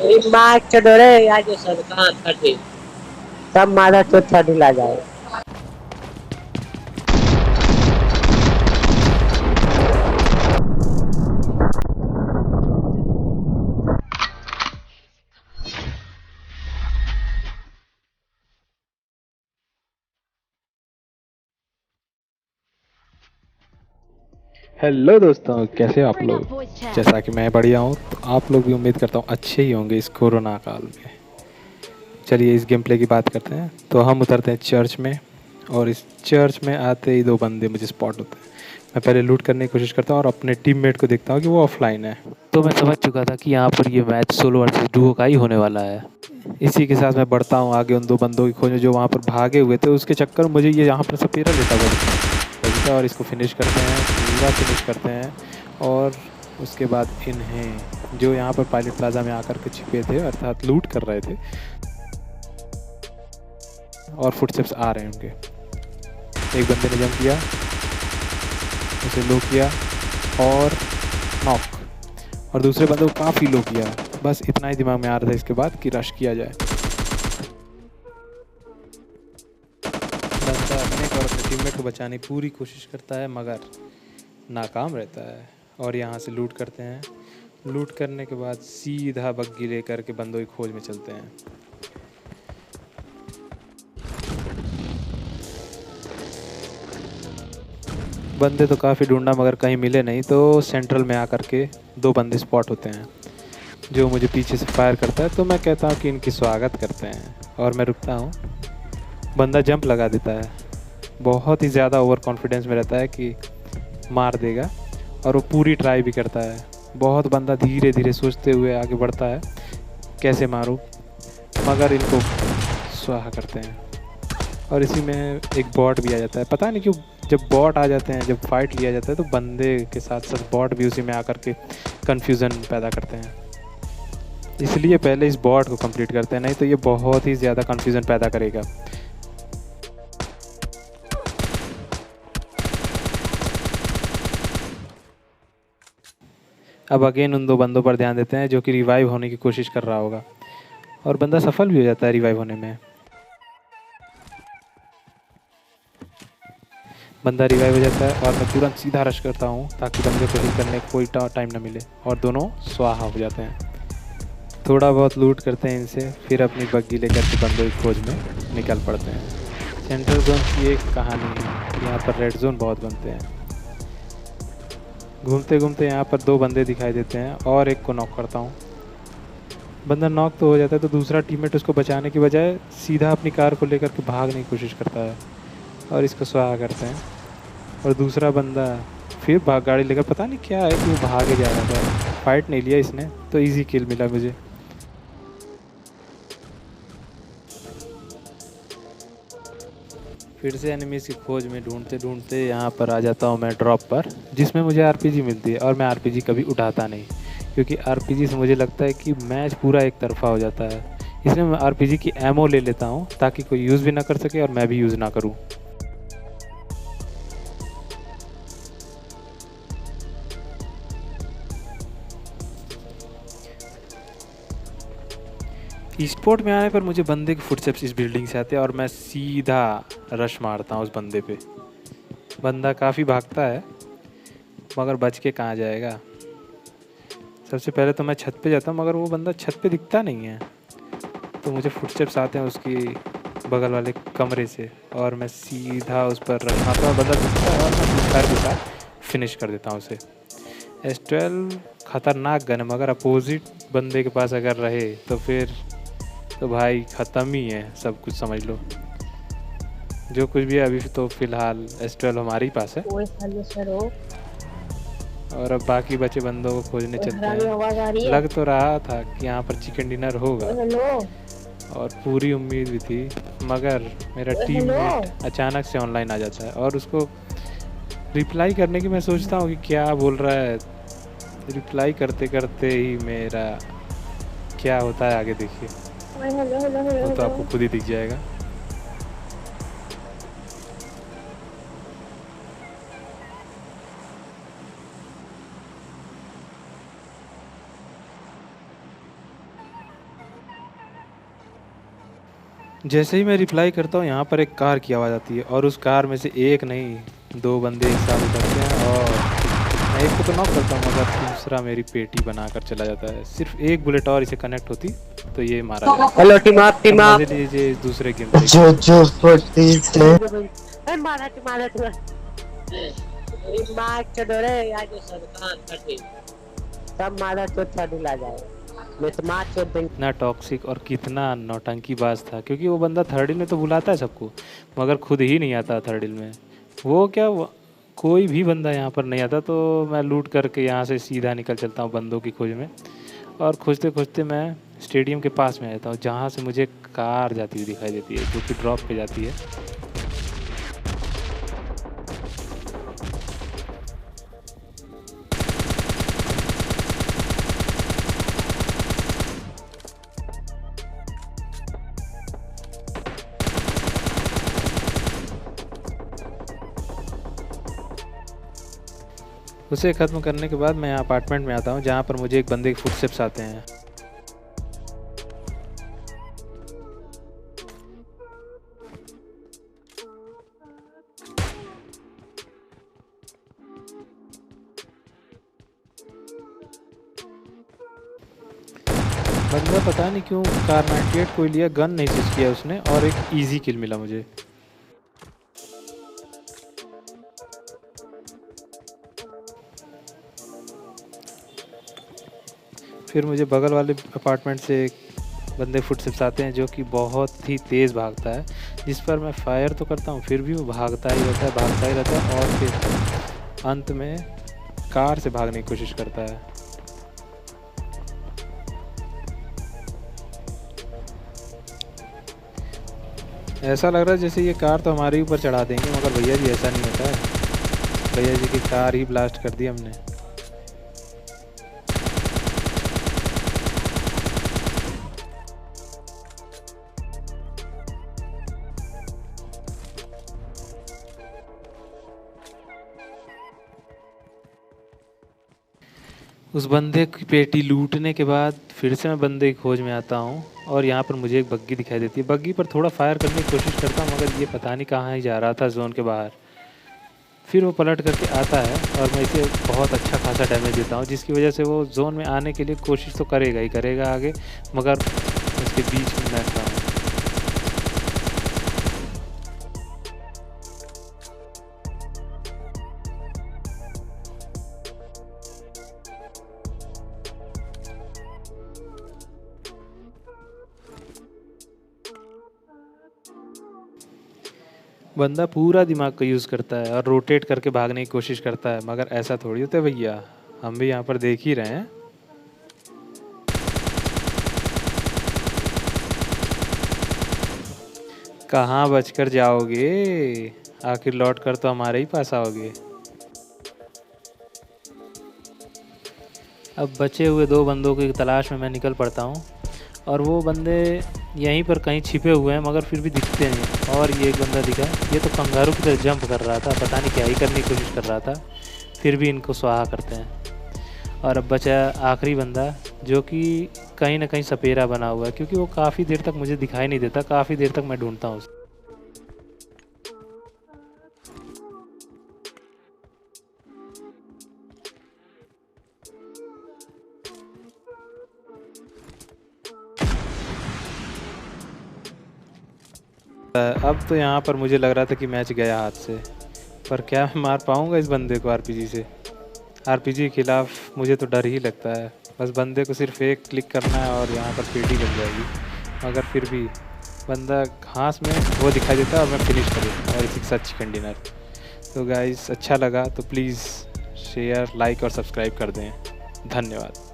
मार चढ़े आज सरकार थटी सब मारा चोथा ढिला जाए। हेलो दोस्तों, कैसे हो आप लोग। जैसा कि मैं बढ़िया हूँ, तो आप लोग भी उम्मीद करता हूँ अच्छे ही होंगे इस कोरोना काल में। चलिए इस गेम प्ले की बात करते हैं। तो हम उतरते हैं चर्च में, और इस चर्च में आते ही दो बंदे मुझे स्पॉट होते हैं। मैं पहले लूट करने की कोशिश करता हूँ और अपने टीममेट को देखता हूँ कि वो ऑफलाइन है। तो मैं समझ चुका था कि यहाँ पर ये मैच सोलो वर्सेस डुओ का ही होने वाला है। इसी के साथ मैं बढ़ता हूँ आगे उन दो बंदों की खोज में जो वहाँ पर भागे हुए थे। उसके चक्कर में मुझे ये यहाँ पर सपेरा लेता बचता, और इसको फिनिश करते हैं, पूरा फिनिश करते हैं। और उसके बाद इन्हें जो यहाँ पर पायलट प्लाजा में आकर के छिपे थे, अर्थात लूट कर रहे थे, और फुटस्टेप्स आ रहे हैं उनके। एक बंदे ने जंप किया, उसे लो किया और नॉक, और दूसरे बंदे को काफ़ी लो किया। बस इतना ही दिमाग में आ रहा था इसके बाद कि रश किया जाए। बंदा अपने और अपने टीममेट को बचाने की पूरी कोशिश करता है, मगर नाकाम रहता है। और यहाँ से लूट करते हैं। लूट करने के बाद सीधा बग्गी लेकर के बंदों की खोज में चलते हैं। बंदे तो काफ़ी ढूंढा मगर कहीं मिले नहीं, तो सेंट्रल में आकर के दो बंदे स्पॉट होते हैं जो मुझे पीछे से फायर करता है। तो मैं कहता हूँ कि इनकी स्वागत करते हैं, और मैं रुकता हूँ। बंदा जंप लगा देता है, बहुत ही ज़्यादा ओवर कॉन्फिडेंस में रहता है कि मार देगा, और वो पूरी ट्राई भी करता है। बहुत बंदा धीरे धीरे सोचते हुए आगे बढ़ता है कैसे मारूं, मगर इनको स्वाहा करते हैं। और इसी में एक बॉट भी आ जाता है। पता नहीं क्यों जब बॉट आ जाते हैं, जब फाइट लिया जाता है, तो बंदे के साथ साथ बॉट भी उसी में आकर के कन्फ्यूज़न पैदा करते हैं। इसलिए पहले इस बॉट को कंप्लीट करते हैं, नहीं तो ये बहुत ही ज़्यादा कन्फ्यूज़न पैदा करेगा। अब अगेन उन दो बंदों पर ध्यान देते हैं जो कि रिवाइव होने की कोशिश कर रहा होगा, और बंदा सफल भी हो जाता है रिवाइव होने में। बंदा रिवाइव हो जाता है और मैं तुरंत सीधा रश करता हूँ ताकि बंदे को हिल करने का कोई टाइम ना मिले, और दोनों स्वाहा हो जाते हैं। थोड़ा बहुत लूट करते हैं इनसे, फिर अपनी बग्गी लेकर के बंदों की खोज में निकल पड़ते हैं। सेंट्रल जोन की एक कहानी है, यहाँ पर रेड जोन बहुत बनते हैं। घूमते घूमते यहाँ पर दो बंदे दिखाई देते हैं, और एक को नॉक करता हूँ। बंदा नॉक तो हो जाता है, तो दूसरा टीममेट उसको बचाने की बजाय सीधा अपनी कार को लेकर के भागने की कोशिश करता है, और इसको स्वाहा करते हैं। और दूसरा बंदा फिर भाग गाड़ी लेकर, पता नहीं क्या है कि वो भागे जा रहा था। फाइट नहीं लिया इसने, तो इजी किल मिला मुझे। फिर से एनिमीज़ की खोज में ढूंढते ढूंढते यहाँ पर आ जाता हूँ मैं ड्रॉप पर, जिसमें मुझे आरपीजी मिलती है। और मैं आरपीजी कभी उठाता नहीं, क्योंकि आरपीजी से मुझे लगता है कि मैच पूरा एक तरफा हो जाता है। इसलिए मैं आरपीजी की एमओ ले लेता हूँ ताकि कोई यूज़ भी ना कर सके और मैं भी यूज़ ना करूँ। स्पोर्ट में आने पर मुझे बंदे के फुटस्टेप्स इस बिल्डिंग से आते हैं, और मैं सीधा रश मारता हूँ उस बंदे पे। बंदा काफ़ी भागता है, मगर बच के कहाँ जाएगा। सबसे पहले तो मैं छत पे जाता हूँ, मगर वो बंदा छत पे दिखता नहीं है। तो मुझे फुटस्टेप्स आते हैं उसकी बगल वाले कमरे से, और मैं सीधा उस पर रश मारता हूँ। बंदा दिखता है और मैं फायर के साथ फिनिश कर देता हूँ उसे। S12 खतरनाक गन है, मगर अपोजिट बंदे के पास अगर रहे तो फिर तो भाई ख़त्म ही है सब कुछ, समझ लो। जो कुछ भी है अभी तो फ़िलहाल S12 हमारे ही पास है, और अब बाकी बचे बंदों को खोजने चलते हैं। लग तो रहा था कि यहाँ पर चिकन डिनर होगा, और पूरी उम्मीद भी थी, मगर मेरा टीममेट अचानक से ऑनलाइन आ जाता है, और उसको रिप्लाई करने की मैं सोचता हूँ कि क्या बोल रहा है। रिप्लाई करते करते ही मेरा क्या होता है आगे देखिए, वो तो आपको खुद ही दिख जाएगा। जैसे ही मैं रिप्लाई करता हूँ यहाँ पर एक कार की आवाज़ आती है और उस कार में से एक नहीं 2 बंदे एक साथ उतरते हैं और मैं एक को तो नॉक करता हूँ मगर दूसरा मेरी पेटी बनाकर चला जाता है। सिर्फ एक बुलेट और इसे कनेक्ट होती तो ये मारा जाता। हेलो टीम अप अब टीम अप। मजे लीजिए इस दूसरे गेम से। जो 47 ए मारा मार के डरे यार जो सरकार कटे सब मारा चोथा ढिला जाए। मैं तो मार चोट देंगे। कितना टॉक्सिक और कितना नौटंकीबाज था क्योंकि वो बंदा थर्ड हिल में तो बुलाता है सबको मगर खुद ही नहीं आता थर्ड हिल में। वो क्या कोई भी बंदा यहाँ पर नहीं आता तो मैं लूट करके यहाँ से सीधा निकल चलता हूँ बंदों की खोज में। और खोजते खोजते मैं स्टेडियम के पास में आ जाता हूँ जहाँ से मुझे कार जाती हुई दिखाई देती है जो कि ड्रॉप पे जाती है। उसे ख़त्म करने के बाद मैं अपार्टमेंट में आता हूँ जहाँ पर मुझे एक बंदे के फुटस्टेप्स आते हैं। बंदा पता नहीं क्यों कार 98 को लिया, गन नहीं स्विच किया उसने और एक इजी किल मिला मुझे। फिर मुझे बगल वाले अपार्टमेंट से एक बंदे फुटस्टेप्स आते हैं जो कि बहुत ही तेज़ भागता है जिस पर मैं फायर तो करता हूँ फिर भी वो भागता ही रहता है और फिर अंत में कार से भागने की कोशिश करता है। ऐसा लग रहा है जैसे ये कार तो हमारे ऊपर चढ़ा देंगे मगर भैया जी ऐसा नहीं होता है। भैया जी की कार ही ब्लास्ट कर दी हमने। उस बंदे की पेटी लूटने के बाद फिर से मैं बंदे की खोज में आता हूँ और यहाँ पर मुझे एक बग्गी दिखाई देती है। बग्गी पर थोड़ा फायर करने की कोशिश करता हूँ मगर ये पता नहीं कहाँ ही जा रहा था जोन के बाहर। फिर वो पलट करके आता है और मैं इसे बहुत अच्छा खासा डैमेज देता हूँ जिसकी वजह से वो जोन में आने के लिए कोशिश तो करेगा ही करेगा आगे मगर उसके बीच में मैं खड़ा हूँ। बंदा पूरा दिमाग का यूज़ करता है और रोटेट करके भागने की कोशिश करता है मगर ऐसा थोड़ी होता है भैया, हम भी यहाँ पर देख ही रहे हैं। कहाँ बचकर जाओगे, आखिर लौट कर तो हमारे ही पास आओगे। अब बचे हुए 2 बंदों की तलाश में मैं निकल पड़ता हूँ और वो बंदे यहीं पर कहीं छिपे हुए हैं मगर फिर भी दिखते नहीं। और ये एक बंदा दिखा, ये तो कंगारू की तरह जंप कर रहा था, पता नहीं क्या ही करने की कोशिश कर रहा था, फिर भी इनको स्वाहा करते हैं। और अब बचा आखिरी बंदा जो कि कहीं ना कहीं सपेरा बना हुआ है क्योंकि वो काफ़ी देर तक मुझे दिखाई नहीं देता, काफ़ी देर तक मैं ढूंढता हूँ उसे। अब तो यहाँ पर मुझे लग रहा था कि मैच गया हाथ से, पर क्या मैं मार पाऊँगा इस बंदे को आरपीजी से। आरपीजी के खिलाफ मुझे तो डर ही लगता है। बस बंदे को सिर्फ एक क्लिक करना है और यहाँ पर पेटी बन जाएगी मगर फिर भी बंदा घास में वो दिखाई देता है और मैं फिनिश कर देता हूँ और इसी के साथ चिकन डिनर। तो गाइस अच्छा लगा तो प्लीज़ शेयर लाइक और सब्सक्राइब कर दें। धन्यवाद।